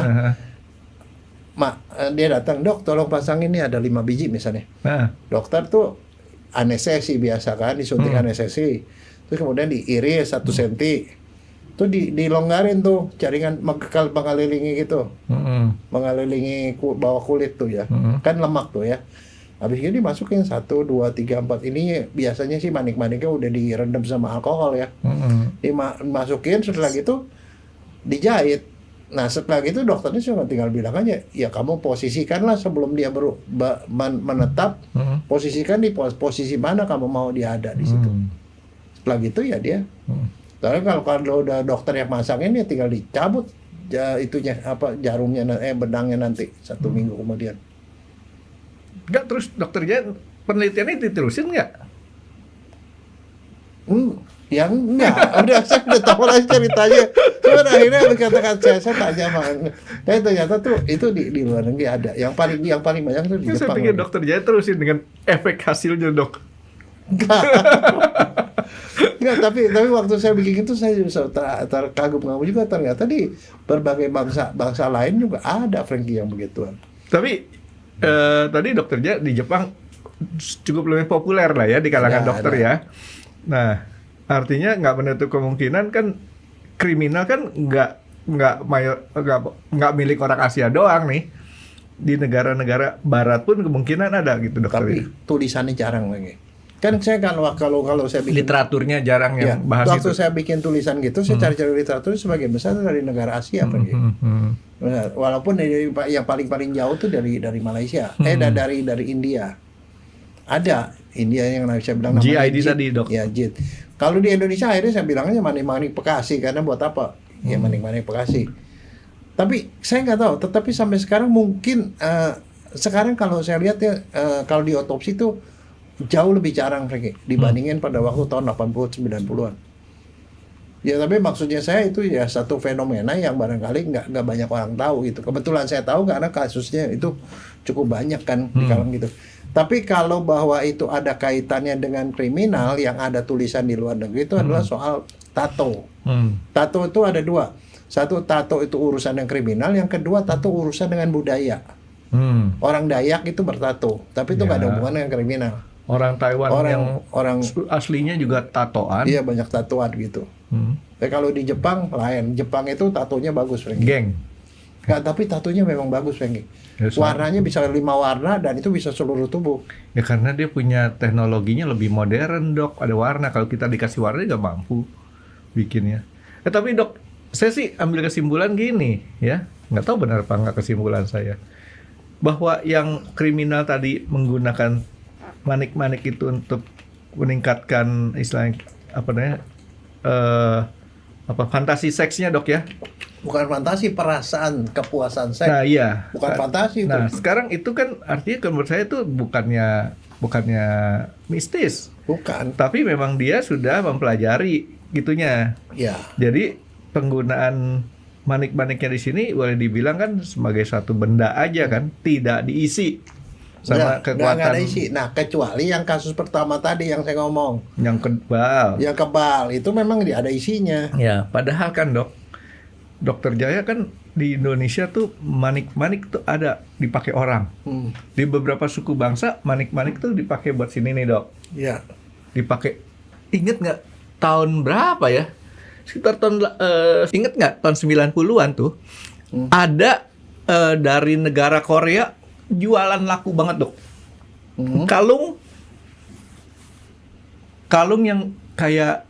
dia datang, dok tolong pasang ini ada 5 biji misalnya. Dokter tuh anestesi biasa kan, disuntik anestesi, terus kemudian diiris 1 senti, tuh dilonggarin tuh jaringan mengelilingi gitu, mengelilingi bawah kulit tuh ya, kan lemak tuh ya. Habis itu dimasukin 1, 2, 3, 4 ini biasanya sih manik-maniknya udah direndam sama alkohol ya, dimasukin, setelah gitu dijahit. Nah setelah gitu dokternya cuma tinggal bilang aja, ya kamu posisikanlah sebelum dia menetap, posisikan di posisi mana kamu mau dia ada di situ. Setelah gitu ya dia. Tapi kalau udah dokter yang masangin ya tinggal dicabut itunya jarumnya benangnya nanti 1 minggu kemudian. Enggak, terus dokternya penelitiannya diterusin nggak? Yang enggak, saya udah tahu lah ceritanya. Cuman akhirnya berkatakan saya tanya tapi ternyata tuh itu di luar negeri ada. Yang paling banyak tuh di Saya Jepang. pikir dokter Jaya terusin dengan efek hasilnya dok. Enggak, tapi waktu saya bikin itu saya terkagum-kagum juga, ternyata di berbagai bangsa lain juga ada Frankie yang begituan. Tapi tadi dokter Jaya di Jepang cukup lebih populer lah ya di kalangan dokter ya. Nah, artinya nggak menutup kemungkinan kan kriminal kan nggak milik orang Asia doang nih. Di negara-negara Barat pun kemungkinan ada gitu dokter. Tapi tulisannya jarang lagi. Kan saya kalau saya bikin literaturnya jarang yang bahas waktu itu. saya bikin tulisan gitu, saya cari-cari literatur sebagian besar dari negara Asia, walaupun yang paling jauh tuh dari Malaysia, dari India. Ada India yang saya bilang namanya GID tadi dok. Ya JIT. Kalau di Indonesia akhirnya saya bilangnya manik-manik Bekasi, karena buat apa? Ya manik-manik Bekasi. Tapi saya nggak tahu. Tetapi sampai sekarang mungkin sekarang kalau saya lihat ya kalau di otopsi tuh jauh lebih jarang dibandingin pada waktu tahun 80 90-an. Ya tapi maksudnya saya itu ya satu fenomena yang barangkali nggak banyak orang tahu gitu. Kebetulan saya tahu karena kasusnya itu cukup banyak kan di kalangan gitu. Tapi kalau bahwa itu ada kaitannya dengan kriminal yang ada tulisan di luar negeri itu adalah soal tato. Tato itu ada 2. Satu, tato itu urusan yang kriminal. Yang kedua, tato urusan dengan budaya. Orang Dayak itu bertato, tapi itu nggak ada hubungan dengan kriminal. Orang Taiwan orang aslinya juga tatoan. Iya, banyak tatoan gitu. Kalau di Jepang lain. Jepang itu tatonya bagus, Frankie. Geng. Nggak, tapi tatonya memang bagus, Frankie. Warnanya bisa 5 warna dan itu bisa seluruh tubuh. Ya karena dia punya teknologinya lebih modern dok. Ada warna. Kalau kita dikasih warna nggak mampu bikinnya. Tapi dok, saya sih ambil kesimpulan gini ya. Nggak tahu benar apa nggak kesimpulan saya. Bahwa yang kriminal tadi menggunakan manik-manik itu untuk meningkatkan istilahnya fantasi seksnya dok ya. Bukan fantasi, perasaan kepuasan seks. Nah iya. Bukan fantasi itu. Nah sekarang itu kan artinya menurut saya itu bukannya mistis. Bukan. Tapi memang dia sudah mempelajari gitunya. Ya. Jadi penggunaan manik-maniknya di sini boleh dibilang kan sebagai satu benda aja kan, tidak diisi sama kekuatan. Nggak ada isi. Nah, kecuali yang kasus pertama tadi yang saya ngomong. Yang kebal. Yang kebal itu memang ada isinya. Ya, padahal kan Dokter Jaya kan di Indonesia tuh manik-manik tuh ada dipakai orang. Di beberapa suku bangsa manik-manik tuh dipakai buat sini nih dok. Ya. Dipakai. Ingat nggak tahun berapa ya? Sekitar tahun ingat nggak tahun 90-an tuh ada dari negara Korea jualan laku banget dok. Kalung yang kayak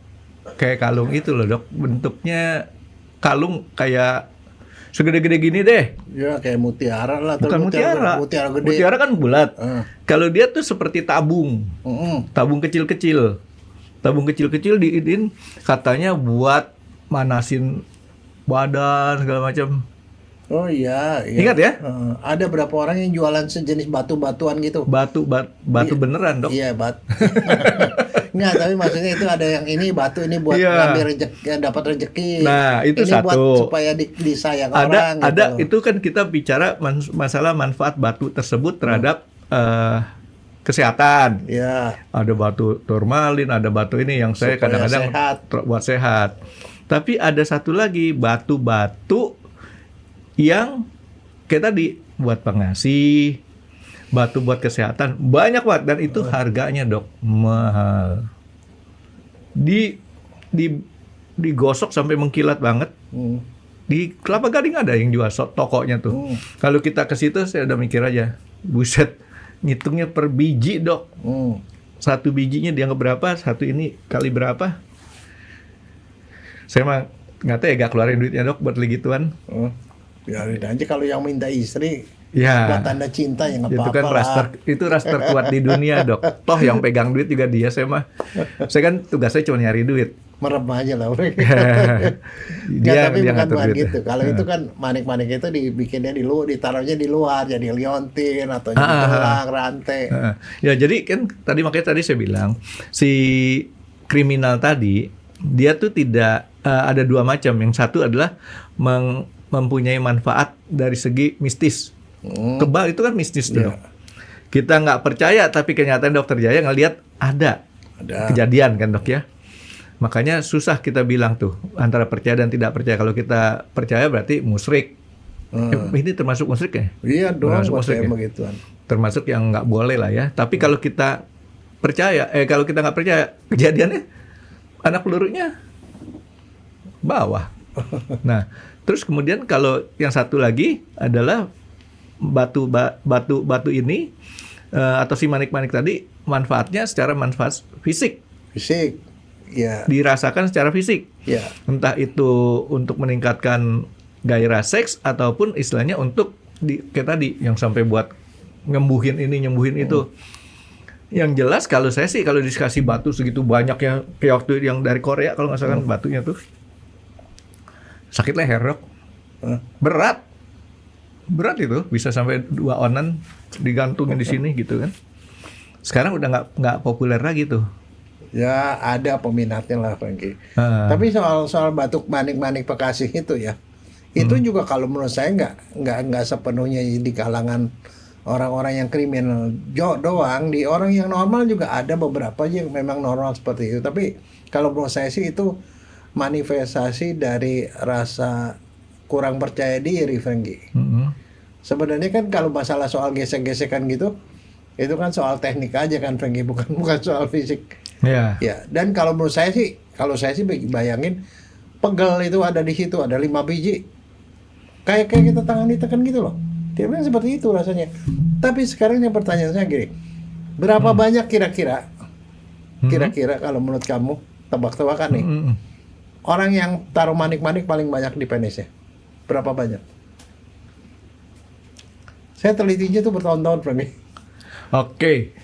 kayak kalung itu loh dok, bentuknya kalung kayak segede-gede gini deh. Ya kayak mutiara lah. Bukan mutiara. Mutiara gede. Mutiara kan bulat. Ah. Kalau dia tuh seperti tabung. Tabung kecil-kecil. Tabung kecil-kecil diinin katanya buat manasin badan segala macam. Oh iya, iya. Ingat ya? Ada berapa orang yang jualan sejenis batu-batuan gitu. Batu beneran dok. Iya, Nggak, tapi maksudnya itu ada yang ini batu ini buat Iya. ngambil rezeki, dapat rezeki. Nah, itu ini satu. buat supaya disayang orang. Ada gitu loh. itu kan kita bicara masalah manfaat batu tersebut terhadap kesehatan. Ya. Ada batu turmalin, ada batu ini yang saya Supaya kadang-kadang sehat. buat sehat. Tapi ada satu lagi batu-batu yang kayak tadi buat pengasih, batu buat kesehatan banyak banget dan itu harganya dok mahal. Digosok sampai mengkilat banget. Di Kelapa Gading ada yang jual tokonya tuh. Kalau kita ke situ saya udah mikir aja, buset, ngitungnya per biji dok. Satu bijinya dianggap berapa, satu ini kali berapa. Saya mah nggak tahu ya, gak keluarin duitnya dok buat beli gituan. Biarin aja kalau yang minta istri. Ya. Buat tanda cinta ya nggak Itu apa-apa kan lah. itu ras terkuat di dunia dok. Toh yang pegang duit juga dia, saya kan tugasnya cuma nyari duit. Merem aja lah. Nggak, Dia tapi bukan ngatur duit. gitu. Kalau itu kan manik-manik itu dibikinnya ditaruhnya di luar, jadi liontin atau jadi gelang, rantai. Ya jadi kan makanya tadi saya bilang si kriminal tadi dia tuh tidak ada dua macam. Yang satu adalah mempunyai manfaat dari segi mistis. Kebal itu kan mistis tuh. Iya. Dok. Kita nggak percaya tapi kenyataan dokter Jaya ngelihat ada kejadian kan dok ya. Makanya susah kita bilang tuh antara percaya dan tidak percaya. Kalau kita percaya berarti musyrik. Ini termasuk musyrik ya? Iya dong, Termasuk musyrik kayak ya? begituan. Termasuk yang nggak boleh lah ya. Tapi kalau kita percaya, kalau kita nggak percaya, kejadiannya anak pelurunya bawah. Nah, terus kemudian kalau yang satu lagi adalah batu ini atau si manik-manik tadi manfaatnya secara manfaat fisik. Fisik, ya. Dirasakan secara fisik. Ya. Entah itu untuk meningkatkan gairah seks ataupun istilahnya untuk kayak tadi yang sampai buat nyembuhin ini, nyembuhin itu. Yang jelas kalau saya sih kalau dikasih batu segitu banyak ya, kayak waktu yang dari Korea kalau nggak salah kan batunya tuh sakit leher dok. Berat itu bisa sampai 2 onan digantungin di sini gitu kan. Sekarang udah nggak populer lagi tuh. Ya ada peminatnya lah Franky. Tapi soal batuk manik-manik Bekasi itu ya, itu juga kalau menurut saya nggak sepenuhnya di kalangan orang-orang yang kriminal doang. Di orang yang normal juga ada beberapa yang memang normal seperti itu. Tapi kalau menurut saya sih itu manifestasi dari rasa kurang percaya diri, Franky. Sebenarnya kan kalau masalah soal gesek-gesekan gitu, itu kan soal teknik aja kan, Franky, bukan soal fisik. Ya. Ya, dan kalau menurut saya sih, bayangin pegel itu ada di situ, ada 5 biji. Kayak kita tangan ditekan gitu loh. Dia bilang seperti itu rasanya. Tapi sekarang yang pertanyaan saya gini, berapa banyak kira-kira kalau menurut kamu, tebak-tebakan nih, orang yang taruh manik-manik paling banyak di penisnya? Berapa banyak? Saya telitinya tuh bertahun-tahun, Franky. Oke.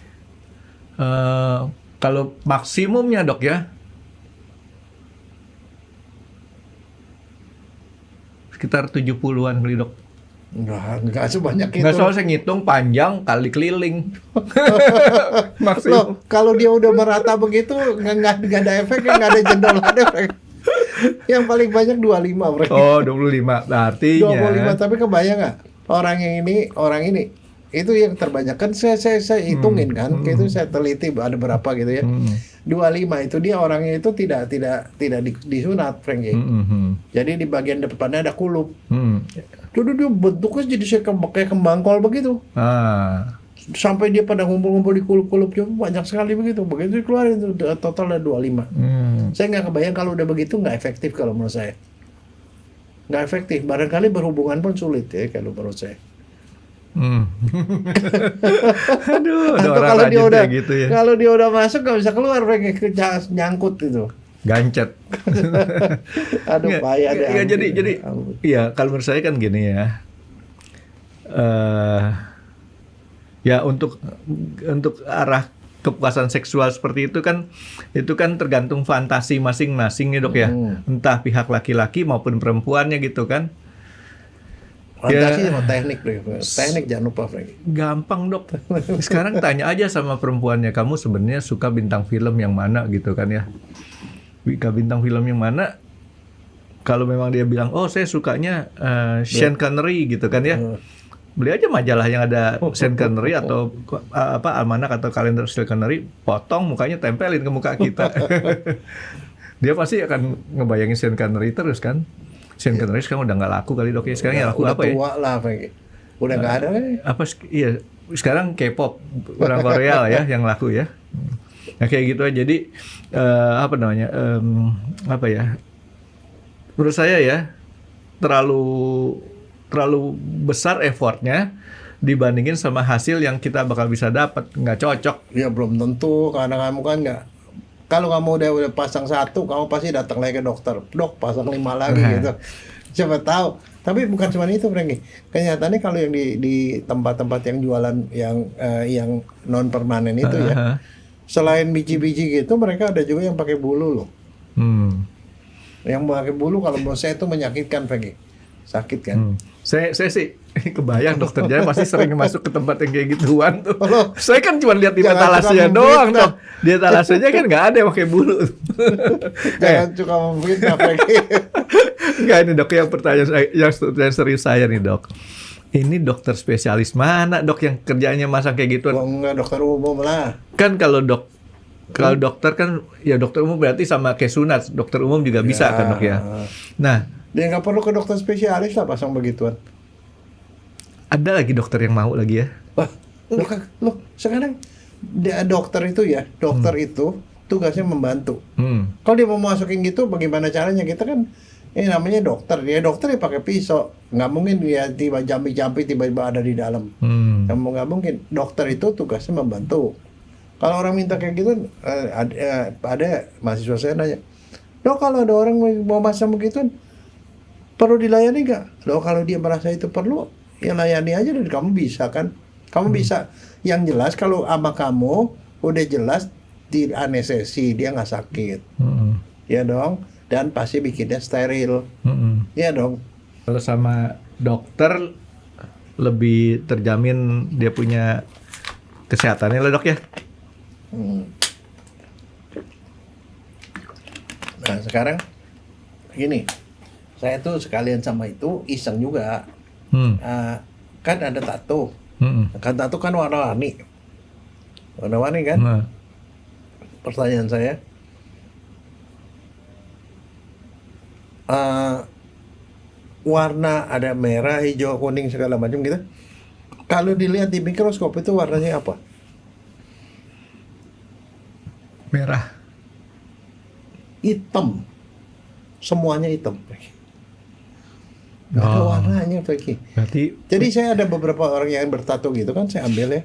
Kalau maksimumnya dok ya, sekitar 70-an kali dok. Enggak sebanyak itu. Nggak soal saya ngitung panjang kali keliling. Loh, Maksimum. kalau dia udah merata begitu, nggak ada efeknya, nggak ada jendolan efek. Yang paling banyak 25, Franky. Oh 25. Artinya 25, tapi kebayang nggak? Orang ini itu yang terbanyak kan saya hitungin kan, itu saya teliti ada berapa gitu ya. 25 itu dia orangnya itu tidak disunat, Franky. Jadi di bagian depannya ada kulup. Jadi dia bentuknya jadi kayak kembang kol begitu. Sampai dia pada ngumpul-ngumpul di kulup-kulup banyak sekali begitu. Begitu dikeluarin itu total ada 25. Saya nggak kebayang kalau udah begitu nggak efektif kalau menurut saya. Nggak efektif. Barangkali berhubungan pun sulit ya kalau menurut saya. Aduh, ada Atau orang kalau dia rajin udah kayak gitu ya. kalau dia udah masuk nggak bisa keluar, nyangkut itu. gancet. Aduh, Nggak, payah deh. nggak, jadi iya kalau menurut saya kan gini ya. Ya untuk arah kepuasan seksual seperti itu kan tergantung fantasi masing-masing ya dok ya, entah pihak laki-laki maupun perempuannya gitu kan. Fantasi Ya. sama teknik, teknik jangan lupa, Frank. Gampang dok. Sekarang tanya aja sama perempuannya, kamu sebenarnya suka bintang film yang mana gitu kan ya. Bintang film yang mana? Kalau memang dia bilang, oh saya sukanya Sean Connery gitu kan ya. Beli aja majalah yang ada Sean Connery atau almanak atau kalender Sean Connery, potong mukanya tempelin ke muka kita. Dia pasti akan ngebayangin Sean Connery terus kan. Sean Connery sekarang udah nggak laku kali dok ya. Sekarang yang laku udah apa ya? tua lah, Frank. Udah nggak ada kan? Iya, sekarang K-pop orang Korea lah ya yang laku ya. Nah kayak gitu aja. Jadi apa namanya? Apa ya? Menurut saya ya terlalu besar effortnya dibandingin sama hasil yang kita bakal bisa dapat, nggak cocok. Ya belum tentu, karena kamu kan nggak. Kalau kamu udah pasang satu, kamu pasti datang lagi ke dokter. Dok, pasang 5 lagi gitu. Siapa tahu. Tapi bukan cuma itu, Franky. Kenyataannya kalau yang di tempat-tempat yang jualan yang non permanen itu ya, selain biji-biji gitu, mereka ada juga yang pakai bulu loh. Yang pakai bulu kalau menurut saya itu menyakitkan, Franky. Sakit kan? Saya sih kebayang dokter Jaya pasti sering masuk ke tempat yang kayak gituan tuh. Saya kan cuma lihat di etalasenya doang dok. Di etalasenya kan nggak ada yang pakai bulu. Jangan suka memfitnah, Franky. Nggak, ini dok yang pertanyaan yang serius saya nih dok. Ini dokter spesialis mana dok yang kerjanya masang kayak gituan? Oh, enggak, dokter umum lah. Kan kalau dokter kan ya dokter umum berarti sama kayak sunat. Dokter umum juga bisa kan dok ya. Nah, dia nggak perlu ke dokter spesialis lah pasang begituan. ada lagi dokter yang mau lagi ya? Wah, loh, sekarang dokter itu itu tugasnya membantu. Kalau dia mau masukin gitu, bagaimana caranya? Kita kan ini namanya dokter, dia dokter ya pakai pisau, nggak mungkin dia tiba jampi-jampi tiba-tiba ada di dalam. Nggak mungkin. Dokter itu tugasnya membantu. Kalau orang minta kayak gitu, ada mahasiswa saya nanya, dok kalau ada orang mau masang begitu, perlu dilayani nggak? Loh kalau dia merasa itu perlu, ya layani aja dan kamu bisa kan? Kamu bisa. Yang jelas kalau sama kamu udah jelas di anestesi, dia nggak sakit, ya dong. Dan pasti bikinnya steril, ya dong. Kalau sama dokter lebih terjamin dia punya kesehatannya lah dok ya. Nah sekarang gini, saya tuh sekalian sama itu iseng juga. Kan ada tato, kan tato kan warna-warni kan. Pertanyaan saya, warna ada merah, hijau, kuning segala macam gitu. Kalau dilihat di mikroskop itu warnanya apa? Merah. Hitam. Semuanya hitam. Nggak ada warnanya, Franky. Jadi saya ada beberapa orang yang bertato gitu kan, saya ambil.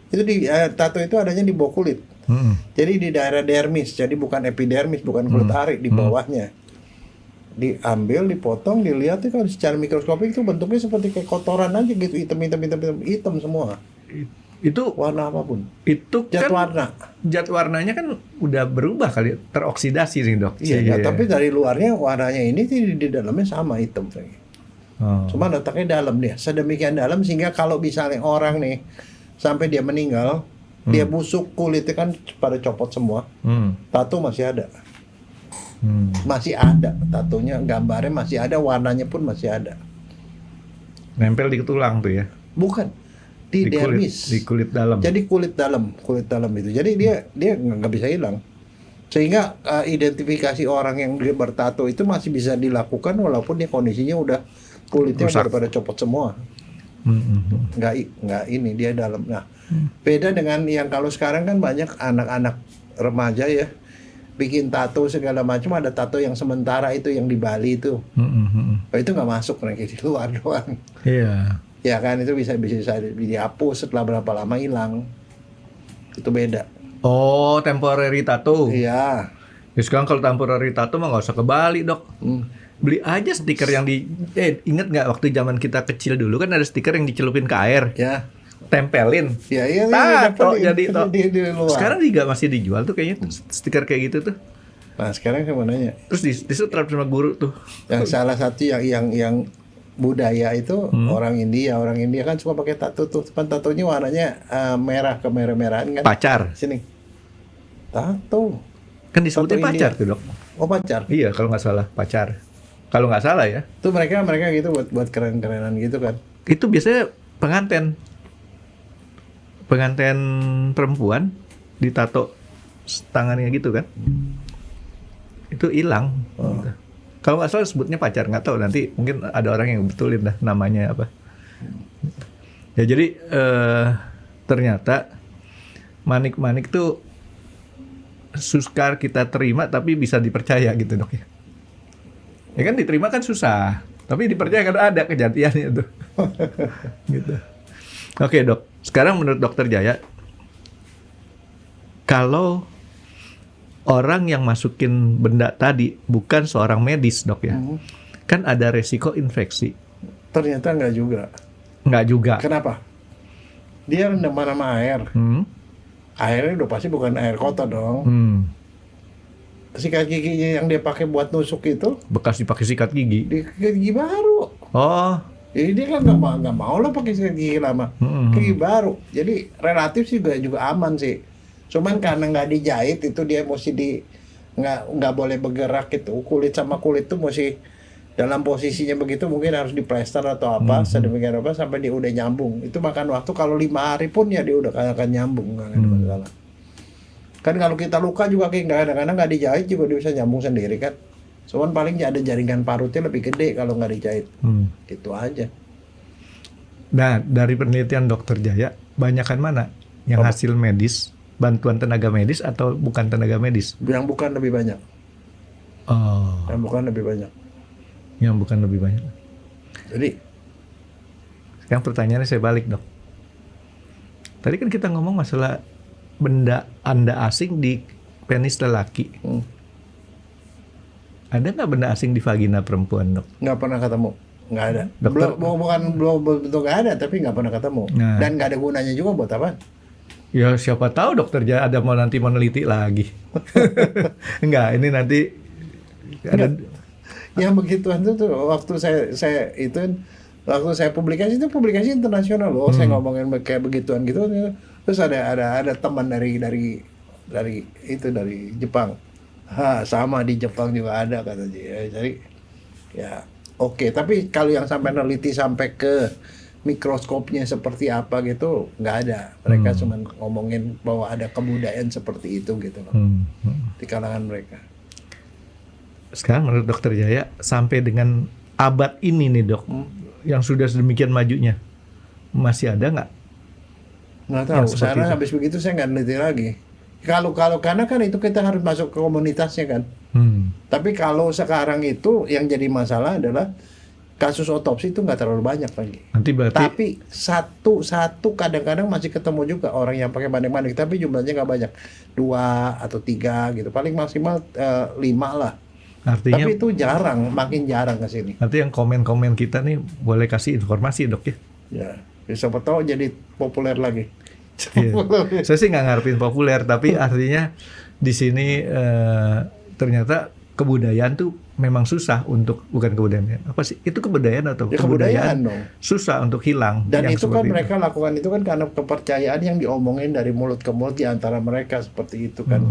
Itu di tato itu adanya di bawah kulit. Jadi di daerah dermis, jadi bukan epidermis, bukan kulit ari, di bawahnya. Diambil, dipotong, dilihat itu kalau secara mikroskopik itu bentuknya seperti kayak kotoran aja gitu, hitam semua. Itu warna apapun. Itu zat kan warna. Zat warnanya kan udah berubah kali, teroksidasi nih dok. Iya, tapi dari luarnya warnanya ini di dalamnya sama hitam. Cuma letaknya dalam dia, sedemikian dalam sehingga kalau misalnya orang nih sampai dia meninggal, dia busuk, kulitnya kan pada copot semua, tato masih ada. Masih ada tatonya, gambarnya masih ada, warnanya pun masih ada. Nempel di tulang tuh ya? Bukan, di dermis. Di kulit dalam. Jadi kulit dalam itu. Jadi dia nggak bisa hilang. Sehingga identifikasi orang yang dia bertato itu masih bisa dilakukan walaupun dia kondisinya udah kulitnya udah pada copot semua. Nggak ini dia dalam. Nah, beda dengan yang kalau sekarang kan banyak anak-anak remaja ya bikin tato segala macam, ada tato yang sementara itu yang di Bali itu. Itu nggak masuk mereka di luar doang. Iya. Ya kan itu bisa dihapus setelah berapa lama hilang. Itu beda. Oh, temporary tato. Iya. Ya, sekarang kalau temporary tato mah nggak usah ke Bali, Dok. Beli aja stiker yang inget nggak waktu zaman kita kecil dulu kan ada stiker yang dicelupin ke air, Ya. tempelin, Iya, tato dapat jadi di luar. Sekarang juga masih dijual tuh kayaknya stiker kayak gitu tuh. Nah, sekarang saya mau nanya. Terus disetrap sama guru tuh. Yang salah satu yang budaya itu orang India kan suka pakai tato tuh. Tatonya warnanya merah kemerah-merahan kan. Pacar. Sini. Tato. Kan disebutnya Tato pacar India. tuh, Dok. Oh, pacar. Iya, kalau nggak salah pacar. Kalau nggak salah ya. Tuh mereka gitu buat keren-kerenan gitu kan. Itu biasanya pengantin perempuan ditato tangannya gitu kan. Itu hilang. Gitu. Kalau nggak salah sebutnya pacar, nggak tahu, nanti mungkin ada orang yang betulin dah namanya apa. Ya jadi ternyata manik-manik tuh sukar kita terima tapi bisa dipercaya gitu, Dok ya. Ya kan diterima kan susah, tapi dipercaya kan ada kejadiannya tuh. Gitu. Oke, Dok. Sekarang menurut Dokter Jaya, kalau orang yang masukin benda tadi bukan seorang medis, Dok ya, kan ada resiko infeksi. Ternyata enggak juga. Enggak juga. Kenapa? Dia rendaman sama air. Airnya udah pasti bukan air kotor dong. Sikat giginya yang dia pakai buat nusuk itu Bekas dipakai sikat gigi. sikat gigi baru. Oh. Jadi dia kan nggak mau lah pakai sikat gigi lama. Gigi baru. Jadi relatif sih juga aman sih. Cuman karena nggak dijahit itu dia mesti nggak boleh bergerak itu. Kulit sama kulit tuh mesti dalam posisinya begitu, mungkin harus diplester atau apa sedemikian apa sampai dia udah nyambung. Itu makan waktu, kalau 5 hari pun ya dia udah akan nyambung, nggak ada masalah. Kan kalau kita luka juga kayak kadang-kadang nggak dijahit juga dia bisa nyambung sendiri kan. Cuman paling ada jaringan parutnya lebih gede kalau nggak dijahit. Itu aja. Nah, dari penelitian Dokter Jaya, banyakan mana yang hasil medis, bantuan tenaga medis atau bukan tenaga medis? Yang bukan lebih banyak. Oh. Yang bukan lebih banyak. Yang bukan lebih banyak. Jadi sekarang pertanyaannya saya balik, Dok. Tadi kan kita ngomong masalah benda Anda asing di penis lelaki. Ada nggak benda asing di vagina perempuan, Dok? nggak pernah ketemu, nggak ada. Dokter- Belum bentuk nggak ada, tapi nggak pernah ketemu. Nah. Dan nggak ada gunanya juga buat apa? Ya siapa tahu Dokter Jaya ada nanti mau neliti lagi. Enggak, ini nanti ada. Yang begituan tuh waktu saya itu waktu saya publikasi internasional loh. Saya ngomongin kayak begituan gitu. Terus ada teman dari Jepang. Sama di Jepang juga ada kata dia. Jadi ya oke. Tapi kalau yang sampai neliti sampai ke mikroskopnya seperti apa gitu nggak ada. Mereka cuma ngomongin bahwa ada kebudayaan seperti itu gitu loh di kalangan mereka. Sekarang menurut Dokter Jaya sampai dengan abad ini nih, Dok, yang sudah sedemikian majunya, masih ada nggak? Nggak tahu. Yang seperti Karena itu. habis begitu saya nggak neliti lagi. Kalau karena kan itu kita harus masuk ke komunitasnya kan. Tapi kalau sekarang itu yang jadi masalah adalah kasus otopsi itu nggak terlalu banyak lagi. Nanti berarti Tapi satu kadang-kadang masih ketemu juga orang yang pakai manik-manik, tapi jumlahnya nggak banyak, 2 atau 3 gitu, paling maksimal 5 lah. artinya Tapi itu jarang, makin jarang ke sini. nanti yang komen-komen kita nih boleh kasih informasi, Dok ya. Ya, siapa tahu jadi populer lagi. Iya. Saya sih nggak ngarepin populer, tapi artinya di sini ternyata kebudayaan tuh memang susah untuk, bukan kebudayaan, apa sih itu, kebudayaan atau Ya, kebudayaan dong. susah untuk hilang. Dan yang itu kan seperti mereka lakukan itu kan karena kepercayaan yang diomongin dari mulut ke mulut di antara mereka seperti itu kan.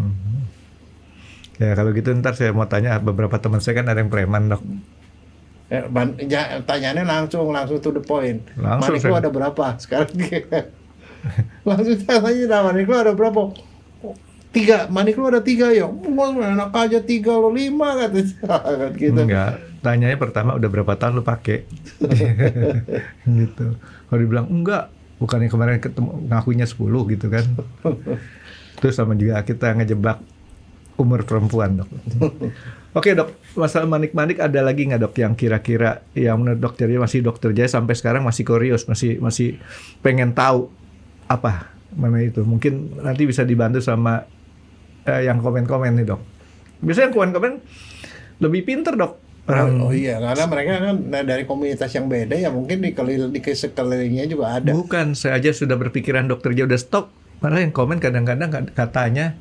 Ya kalau gitu ntar saya mau tanya, beberapa teman saya kan ada yang preman, Dok. Tanyanya langsung to the point. Langsung, Manik lu saya- ada berapa sekarang? Langsung tanya, manik lu ada berapa? 3, manik lu ada 3 ya? Enak aja 3 lo 5 kata gitu. Enggak, tanyanya pertama udah berapa tahun lu pakai. Gitu. Kalau dibilang enggak, bukannya kemarin ketemu ngakunya 10 gitu kan. Terus sama juga kita ngejebak umur perempuan, Dok. Oke, Dok, masalah manik-manik ada lagi nggak, Dok, yang kira-kira yang menurut Dokter Jaya, Dokter Jaya sampai sekarang masih curious, masih pengen tahu apa mana itu? Mungkin nanti bisa dibantu sama yang komen-komen nih, Dok. Biasanya yang komen-komen lebih pinter dok. Oh iya, karena mereka kan dari komunitas yang beda ya, mungkin di sekelilingnya juga ada. Bukan, saya aja sudah berpikiran dokter Jaya udah stop. Malah yang komen kadang-kadang katanya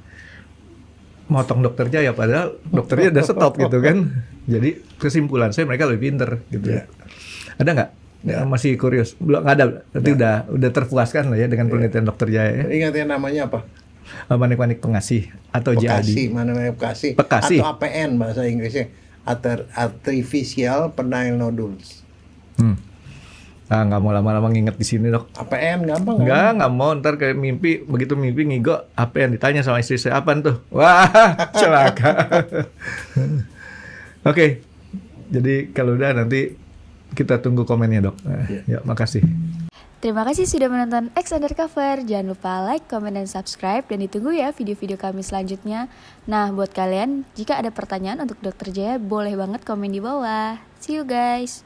motong dokter Jaya, padahal dokternya udah stop gitu kan. Jadi kesimpulan saya mereka lebih pinter gitu ya. Ada nggak? Ya, masih kurius? Belum, nggak ada. Berarti udah terpuaskan lah ya dengan penelitian dokter Jaya ya. Ingat ya namanya apa? Manik-manik pengasih atau JAD. Manik-manik Bekasi. Bekasi. Atau APN bahasa Inggrisnya. Artificial Penile Nodules. Nggak mau lama-lama nginget di sini dok. APN gampang kan? Nggak mau, ntar kayak mimpi, begitu mimpi ngigo, apa yang ditanya sama istri saya, apaan tuh? Wah, celaka. Oke, jadi kalau udah nanti kita tunggu komennya dok. Ya, makasih. Terima kasih sudah menonton X Undercover. Jangan lupa like, comment, dan subscribe. Dan ditunggu ya video-video kami selanjutnya. Nah, buat kalian, jika ada pertanyaan untuk Dr. Jaya, boleh banget komen di bawah. See you guys!